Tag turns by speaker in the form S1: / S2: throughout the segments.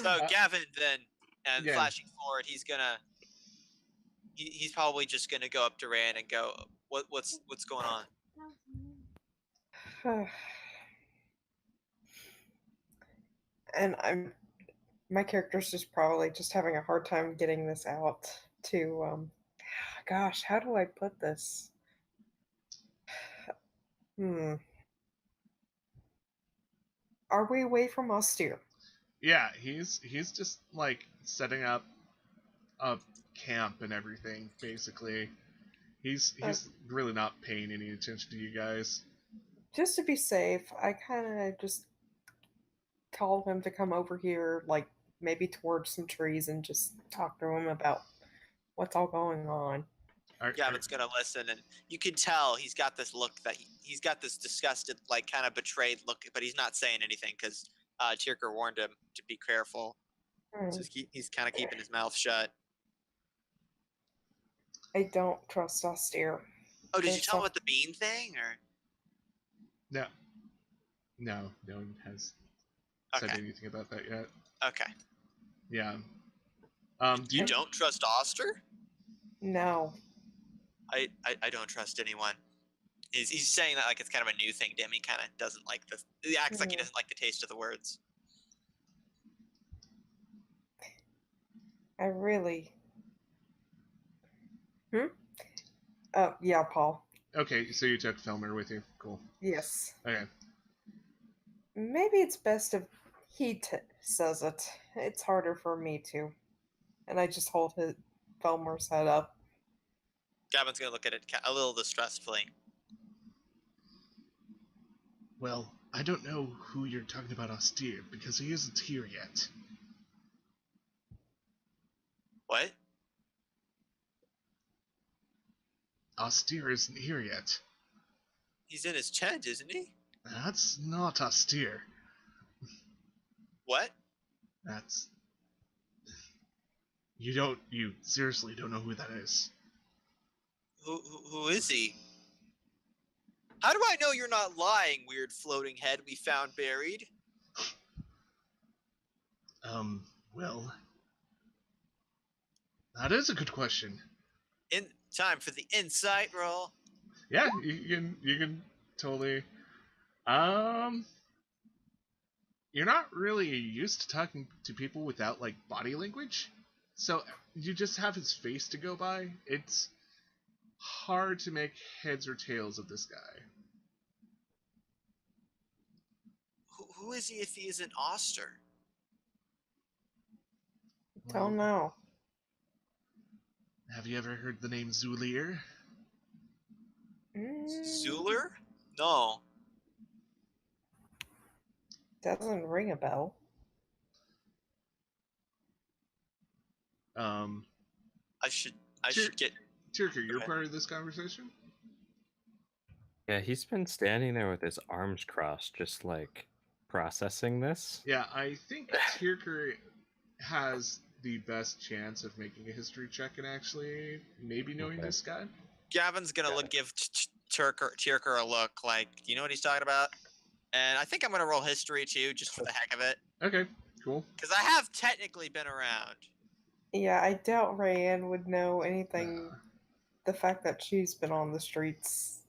S1: So Gavin then, and
S2: yeah.
S1: flashing forward, he's probably just gonna go up to Rand and go, what's going on?
S3: And my character's just probably just having a hard time getting this out to, gosh, how do I put this? Are we away from Austere?
S2: Yeah, he's just like setting up a camp and everything, basically. He's really not paying any attention to you guys.
S3: Just to be safe, I kind of just told him to come over here, like maybe towards some trees, and just talk to him about what's all going on.
S1: Gavin's gonna listen, and you can tell he's got this look that he's got this disgusted, like kind of betrayed look, but he's not saying anything because Tyrker warned him to be careful. So he's kind of keeping his mouth shut.
S3: I don't trust Austere.
S1: Oh, did you tell him about the bean thing, or?
S2: No one has said anything about that yet.
S1: Okay.
S2: Yeah.
S1: You don't trust Oster?
S3: No.
S1: I don't trust anyone. He's saying that like it's kind of a new thing to him. He kind of doesn't like this. He acts like he doesn't like the taste of the words.
S3: I really... yeah, Paul.
S2: Okay, so you took Filmer with you. Cool.
S3: Yes.
S2: Okay.
S3: Maybe it's best if he says it. It's harder for me to. And I just hold Filmer's head up.
S1: Gavin's going to look at it a little distrustfully.
S2: Well, I don't know who you're talking about Austere, because he isn't here yet.
S1: What?
S2: Austere isn't here yet.
S1: He's in his tent, isn't he?
S2: That's not Austere.
S1: What?
S2: That's... You seriously don't know who that is.
S1: Who is he? How do I know you're not lying, weird floating head we found buried?
S2: Well... That is a good question.
S1: Time for the insight roll.
S2: Yeah, you can totally... You're not really used to talking to people without, like, body language. So, you just have his face to go by. It's hard to make heads or tails of this guy.
S1: Who is he if he isn't Oster?
S3: Don't know.
S2: Have you ever heard the name Zulir?
S1: Zulir? No.
S3: Doesn't ring a bell.
S1: I should get...
S2: Tyrker, you're part of this conversation?
S4: Yeah, he's been standing there with his arms crossed, just like processing this.
S2: Yeah, I think Tyrker has the best chance of making a history check and actually maybe knowing this guy.
S1: Gavin's gonna give Tyrker a look like, do you know what he's talking about? And I think I'm gonna roll history too, just for the heck of it.
S2: Okay, cool.
S1: Because I have technically been around.
S3: Yeah, I doubt Rayanne would know anything. The fact that she's been on the streets,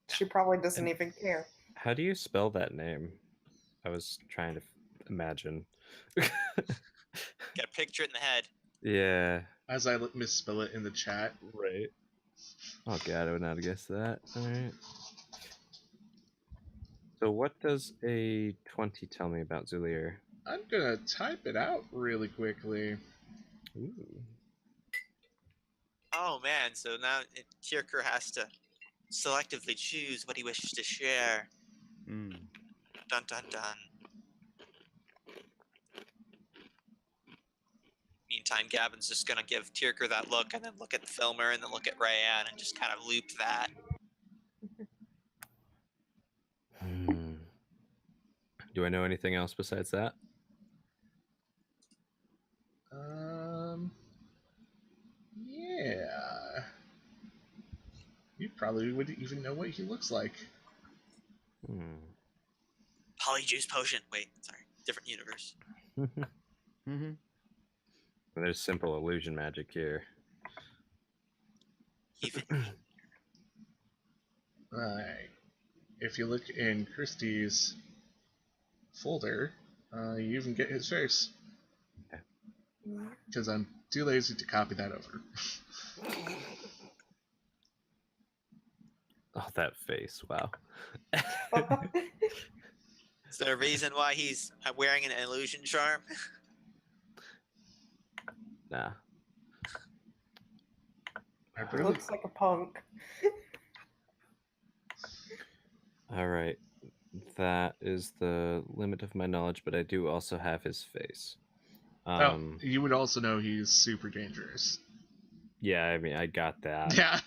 S3: she probably doesn't even care.
S4: How do you spell that name? I was trying to imagine.
S1: Got a picture it in the head.
S4: Yeah.
S2: As I misspell it in the chat.
S4: Right. Oh god, I would not have guessed that. Alright. So what does a 20 tell me about Zulir?
S2: I'm gonna type it out really quickly.
S4: Ooh.
S1: Oh man, so now Tyrker has to selectively choose what he wishes to share. Dun dun dun. Meantime, Gavin's just gonna give Tyrker that look, and then look at the filmer, and then look at Rayanne, and just kind of loop that.
S4: Do I know anything else besides that?
S2: Yeah. You probably wouldn't even know what he looks like.
S1: Polyjuice potion. Wait, sorry. Different universe.
S5: Mm-hmm.
S4: There's simple illusion magic here.
S1: Even
S2: Right. If you look in Christie's folder, you even get his face. Because I'm too lazy to copy that over.
S4: Oh, that face! Wow.
S1: is there a reason why he's wearing an illusion charm?
S4: Nah.
S2: I
S3: He
S2: really,
S3: looks like a punk.
S4: All right. That is the limit of my knowledge, but I do also have his face.
S2: you would also know he's super dangerous.
S4: Yeah, I mean, I got that.
S2: Yeah.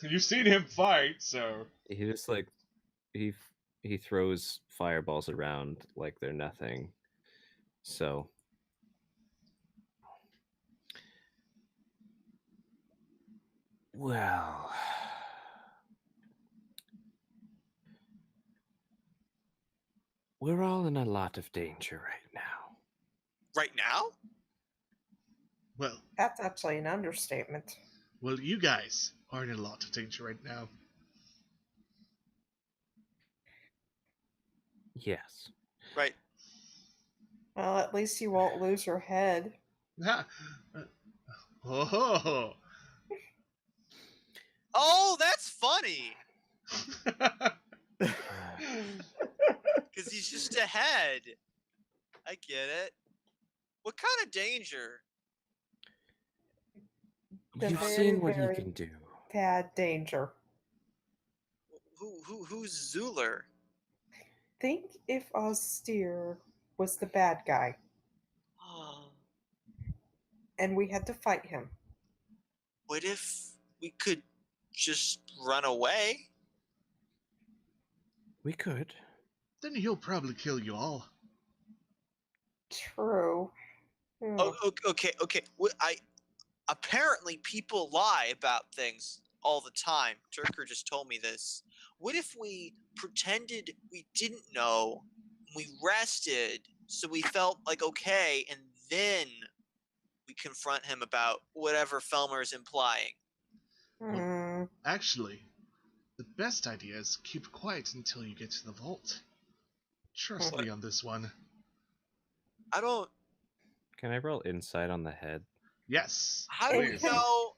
S2: You've seen him fight, so.
S4: He just like he throws fireballs around like they're nothing. So well, we're all in a lot of danger right now.
S1: Right now?
S2: Well,
S3: That's actually an understatement.
S2: you guys are in a lot of danger right now.
S4: Yes.
S1: Right.
S3: Well, at least you won't lose your head.
S2: Oh.
S1: Oh, that's funny. Because he's just ahead. I get it. What kind of danger?
S3: The
S4: You've
S3: very,
S4: seen what he
S3: very
S4: can do.
S3: bad danger.
S1: Who's Zuler?
S3: Think if Austere was the bad guy and we had to fight him.
S1: What if we could just run away?
S4: We could.
S2: Then he'll probably kill you all.
S3: True.
S1: Oh, okay. Apparently people lie about things all the time. Turker just told me this. What if we pretended we didn't know, we rested, so we felt like okay, and then we confront him about whatever Felmer's implying?
S2: Actually, the best idea is keep quiet until you get to the vault. Trust me on this one.
S1: I don't.
S4: Can I roll insight on the head?
S2: Yes.
S1: How do we
S2: please.
S1: know?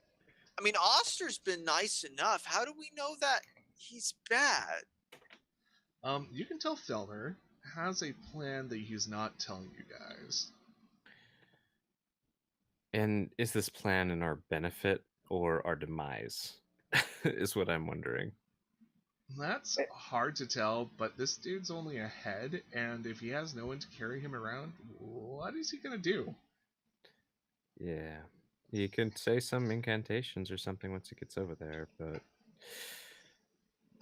S1: I mean, Oster's been nice enough. How do we know that he's bad?
S2: You can tell Felmer has a plan that he's not telling you guys.
S4: And is this plan in our benefit or our demise? Is what I'm wondering.
S2: That's hard to tell, but this dude's only a head, and if he has no one to carry him around, what is he gonna do?
S4: Yeah. He can say some incantations or something once he gets over there, but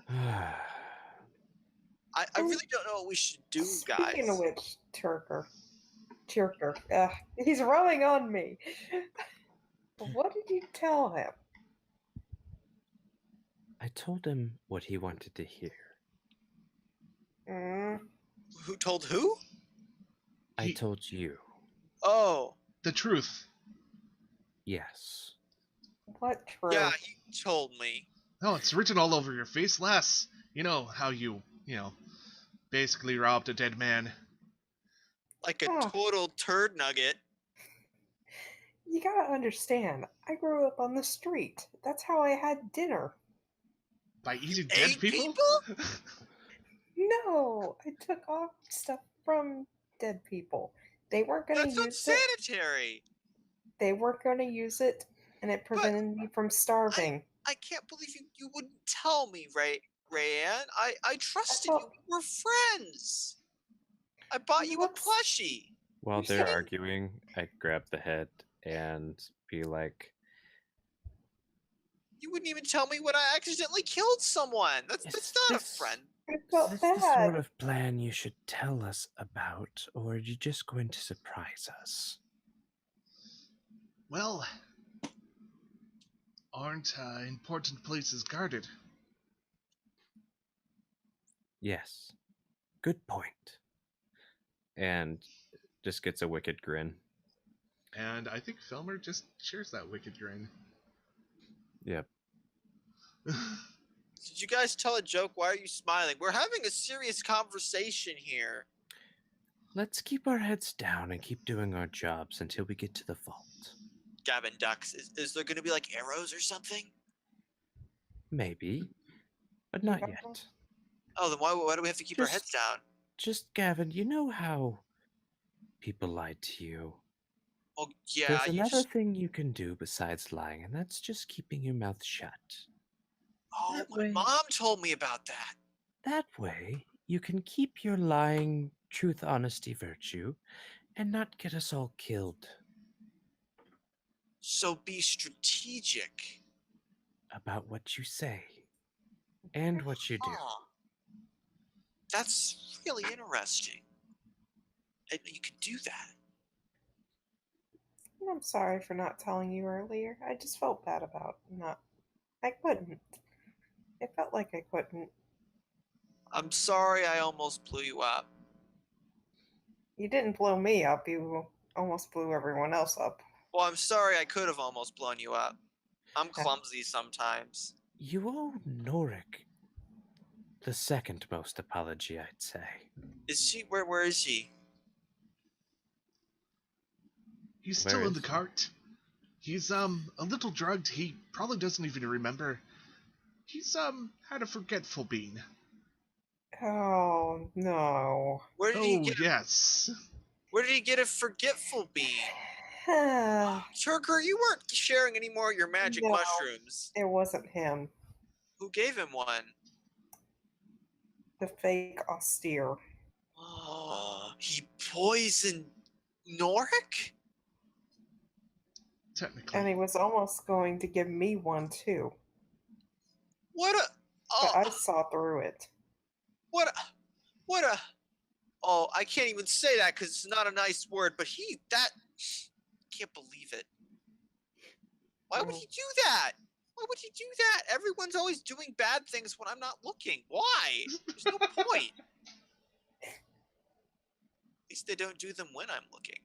S1: I really don't know what we should do, guys.
S3: Speaking of which, Turker, he's rolling on me. What did you tell him?
S4: I told him what he wanted to hear.
S1: Who told who?
S4: I told you.
S1: Oh.
S2: The truth.
S4: Yes.
S3: What truth?
S1: Yeah, he told me.
S2: Oh, it's written all over your face, Les. You know how you basically robbed a dead man.
S1: Like a total turd nugget.
S3: You gotta understand, I grew up on the street. That's how I had dinner.
S2: By eating dead people?
S3: No, I took off stuff from dead people. They weren't gonna
S1: That's
S3: use it.
S1: unsanitary.
S3: They weren't gonna use it, and it prevented me from starving.
S1: I can't believe you wouldn't tell me, Rayanne. I trusted you. We were friends. I bought you a plushie.
S4: While they're arguing, I grab the head and be like,
S1: you wouldn't even tell me when I accidentally killed someone. That's not a friend.
S3: I felt
S4: is
S3: bad.
S4: this the sort of plan you should tell us about, or are you just going to surprise us?
S2: Well, aren't important places guarded?
S4: Yes. Good point. And just gets a wicked grin.
S2: And I think Filmer just shares that wicked grin.
S4: Yep.
S1: Did you guys tell a joke? Why are you smiling? We're having a serious conversation here.
S4: Let's keep our heads down and keep doing our jobs until we get to the vault.
S1: Gavin ducks. Is there going to be like arrows or something?
S4: Maybe, but not
S3: Okay.
S4: yet.
S1: Oh, then why do we have to keep our heads down?
S4: Just, Gavin, you know how people lied to you?
S1: Oh, yeah.
S4: There's another thing you can do besides lying, and that's just keeping your mouth shut.
S1: Oh,
S4: That
S1: my
S4: way-
S1: mom told me about that.
S4: That way, you can keep your lying, truth, honesty, virtue, and not get us all killed.
S1: So be strategic.
S4: About what you say and what you do.
S1: Huh. That's really interesting. You could do that.
S3: I'm sorry for not telling you earlier. I just felt bad about not. I couldn't. It felt like I couldn't.
S1: I'm sorry I almost blew you up.
S3: You didn't blow me up. You almost blew everyone else up.
S1: Well, I'm sorry I could have almost blown you up. I'm clumsy sometimes.
S4: You owe Norik the second most apology, I'd say.
S1: Is she? Where is she?
S2: He's
S4: Where
S2: still in
S4: is
S2: the
S4: he?
S2: cart. He's a little drugged. He probably doesn't even remember. He's had a forgetful bean.
S3: Oh no.
S1: Where did he
S2: Oh
S1: get?
S2: yes.
S1: Where did he get a forgetful bean?
S3: It
S1: Turker, you weren't sharing any more of your magic
S3: No.
S1: mushrooms.
S3: wasn't him.
S1: Who gave him one?
S3: The fake austere.
S1: Oh, he poisoned Norik?
S2: Technically.
S3: And he was almost going to give me one too.
S1: What a...
S3: But I
S1: Oh,
S3: saw through it.
S1: what a... Oh, I can't even say that because it's not a nice word, but can't believe it. Why would he do that? Why would he do that? Everyone's always doing bad things when I'm not looking. Why? There's no point. At least they don't do them when I'm looking.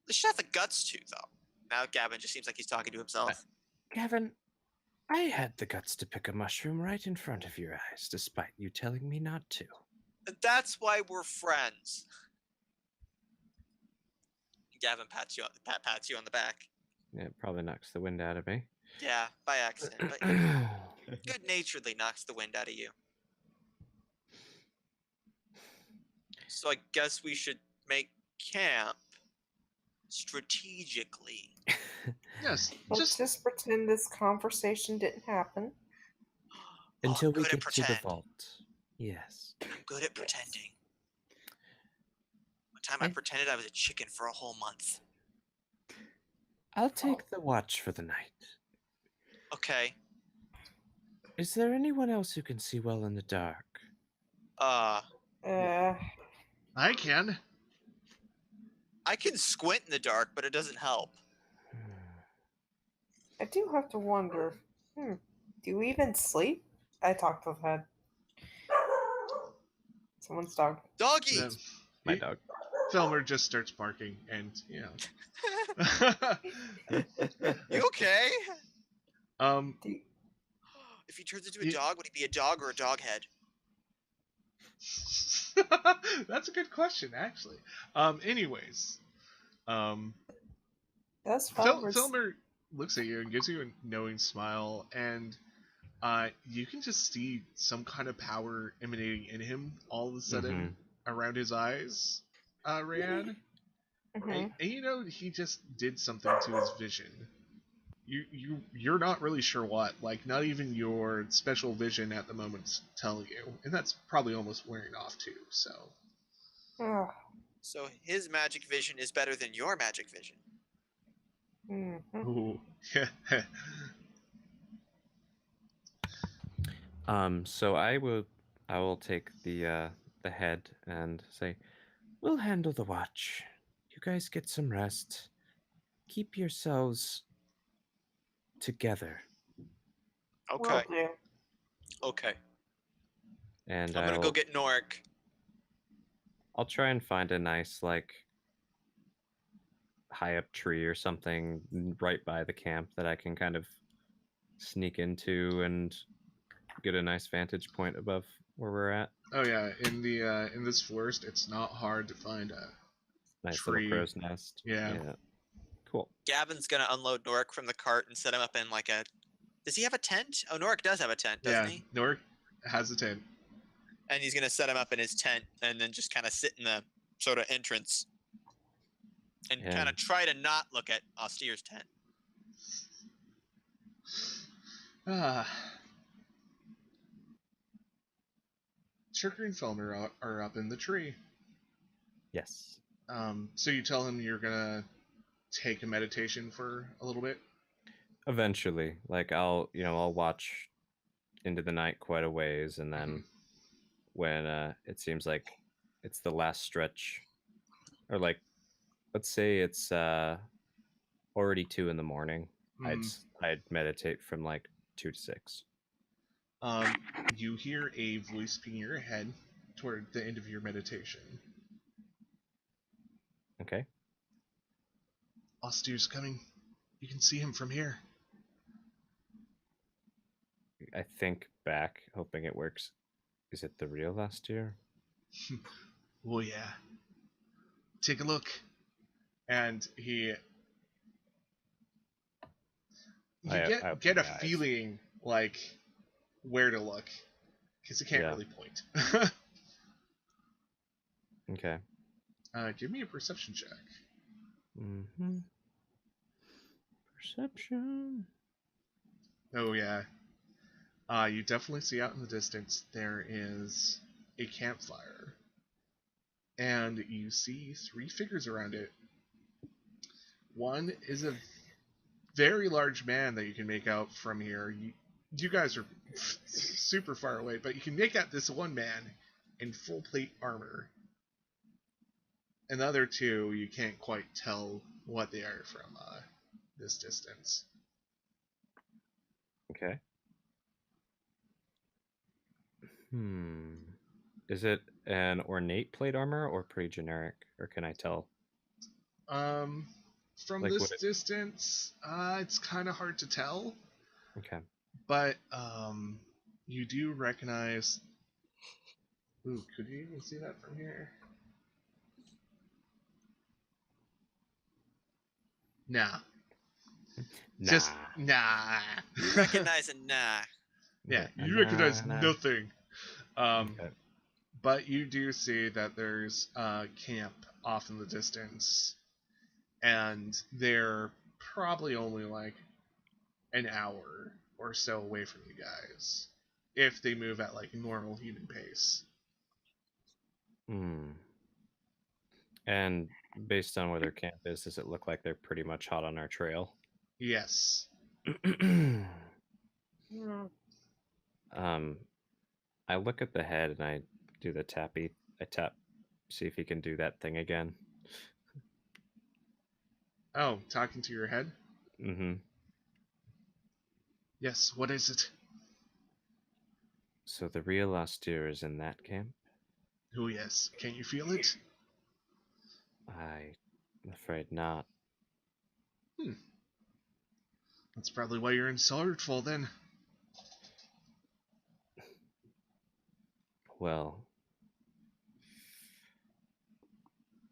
S1: They should have the guts to, though. Now Gavin just seems like he's talking to himself.
S4: Gavin, I had the guts to pick a mushroom right in front of your eyes, despite you telling me not to.
S1: And that's why we're friends. Gavin pats you on the back.
S4: Yeah, it probably knocks the wind out of me.
S1: Yeah, by accident, but good-naturedly knocks the wind out of you. So I guess we should make camp strategically.
S2: Yes.
S3: Let's just pretend this conversation didn't happen.
S4: Until we
S1: good at
S4: get to the
S1: pretend.
S4: vault. Yes.
S1: I'm good at pretending. One time I pretended I was a chicken for a whole month.
S4: I'll take the watch for the night.
S1: Okay.
S4: Is there anyone else who can see well in the dark?
S3: Uh,
S2: I can.
S1: I can squint in the dark, but it doesn't help.
S3: I do have to wonder. Do you even sleep? I talked to the head. Someone's dog.
S1: Doggy!
S2: Yeah.
S4: My dog.
S2: Filmer just starts barking, and
S1: You okay? If he turns into a
S2: You-
S1: dog, would he be a dog or a dog head?
S2: That's a good question, actually. Anyways,
S3: That's flowers.
S2: Filmer looks at you and gives you a knowing smile, and you can just see some kind of power emanating in him all of a sudden around his eyes, Rayanne. And you know he just did something to his vision. You're not really sure what. Like, not even your special vision at the moment's telling you, and that's probably almost wearing off too. So.
S1: So his magic vision is better than your magic vision.
S2: Ooh.
S4: So I will take the head and say, we'll handle the watch. You guys get some rest. Keep yourselves together.
S1: Okay.
S3: Will do.
S1: Okay.
S4: And
S1: I'm gonna go get Norik.
S4: I'll try and find a nice like high up tree or something right by the camp that I can kind of sneak into and get a nice vantage point above where we're at.
S2: Oh yeah, in this forest, it's not hard to find a
S4: Nice
S2: tree.
S4: little crow's nest.
S2: Yeah.
S4: Cool.
S1: Gavin's gonna unload Norik from the cart and set him up in like a. Does he have a tent? Oh, Norik does have a tent, doesn't he?
S2: Norik has a tent.
S1: And he's gonna set him up in his tent and then just kind of sit in the sort of entrance and kind of try to not look at Austere's tent.
S2: Shirker and Felmer are up in the tree.
S4: Yes.
S2: So you tell him you're gonna take a meditation for a little bit?
S4: Eventually. Like I'll watch into the night quite a ways, and then when it seems like it's the last stretch, or like let's say it's already 2 a.m, I'd meditate from like 2 to 6.
S2: You hear a voice ping your head toward the end of your meditation.
S4: Okay.
S2: Austere's coming. You can see him from here.
S4: I think back, hoping it works. Is it the real Austere?
S2: Oh yeah. Take a look. And you get a feeling like where to look, because he can't really point.
S4: Okay.
S2: Give me a perception check.
S4: Perception.
S2: Oh yeah. You definitely see out in the distance there is a campfire, and you see 3 figures around it. One is a very large man that you can make out from here. You guys are super far away, but you can make out this one man in full plate armor. And the other 2, you can't quite tell what they are from this distance.
S4: Okay. Is it an ornate plate armor or pretty generic, or can I tell?
S2: From like this distance, it's kind of hard to tell.
S4: Okay.
S2: But you do recognize. Ooh, could you even see that from here? Nah. Just nah.
S1: You recognize a nah.
S2: Yeah, you recognize nothing. Okay. But you do see that there's a camp off in the distance, and they're probably only like an hour or so away from you guys, if they move at like normal human pace.
S4: And based on where their camp is, does it look like they're pretty much hot on our trail?
S2: Yes.
S4: I look at the head and I do the tappy. I tap, see if he can do that thing again.
S2: Oh, talking to your head? Yes, what is it?
S4: So the real Austere is in that camp?
S2: Oh yes. Can you feel it?
S4: I'm afraid not.
S2: That's probably why you're in Swordfall then.
S4: Well,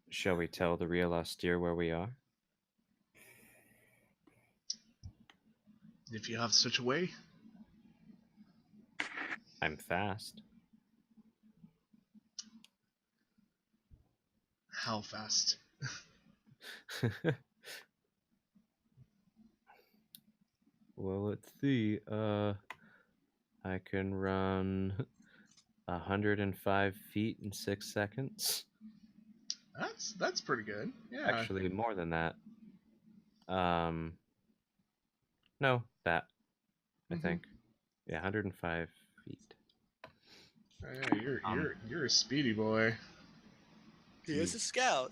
S4: shall we tell the real Austere where we are?
S2: If you have such a way.
S4: I'm fast.
S2: How fast?
S4: Well, let's see. I can run 105 feet in 6 seconds.
S2: That's pretty good. Yeah.
S4: Actually, more than that. No, that. I think. Yeah, 105 feet.
S2: Oh, yeah, you're a speedy boy.
S1: He is a scout.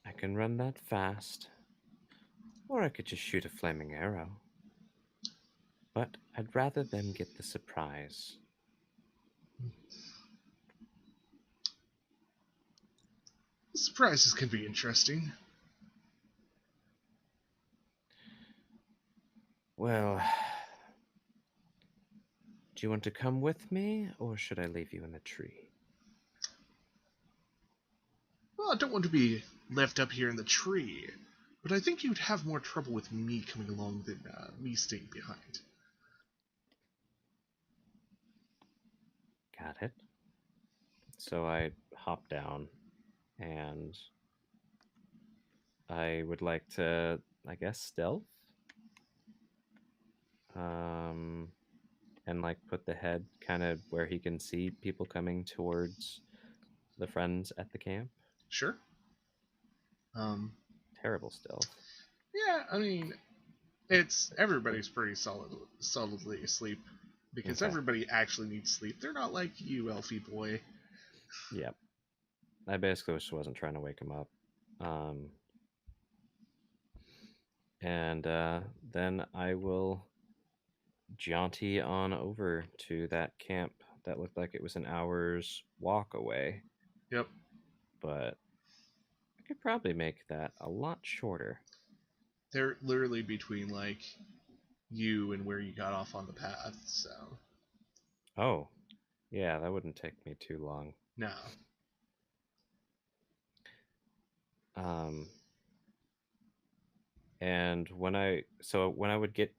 S4: I can run that fast. Or I could just shoot a flaming arrow. But I'd rather them get the surprise.
S2: Surprises can be interesting.
S4: Well, do you want to come with me, or should I leave you in the tree?
S2: Well, I don't want to be left up here in the tree, but I think you'd have more trouble with me coming along than me staying behind.
S4: Got it. So I hop down, and I would like to, I guess, stealth. And like put the head kind of where he can see people coming towards the friends at the camp.
S2: Sure.
S4: Terrible stealth.
S2: Yeah, I mean, everybody's pretty solidly asleep because
S4: Okay.
S2: everybody actually needs sleep. They're not like you, Elfie boy.
S4: Yep. I basically just wasn't trying to wake him up. And then I will jaunty on over to that camp that looked like it was an hour's walk away,
S2: Yep.
S4: but I could probably make that a lot shorter.
S2: They're literally between like you and where you got off on the path, so
S4: Oh, yeah, that wouldn't take me too long.
S2: no.
S4: And when I would get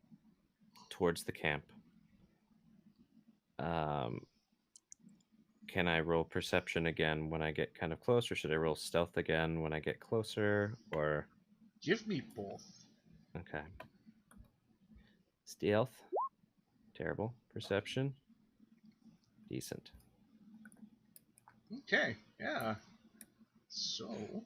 S4: towards the camp, can I roll perception again when I get kind of close, or should I roll stealth again when I get closer, or?
S2: Give me both.
S4: Okay. Stealth, terrible. Perception, decent.
S2: Okay, yeah. So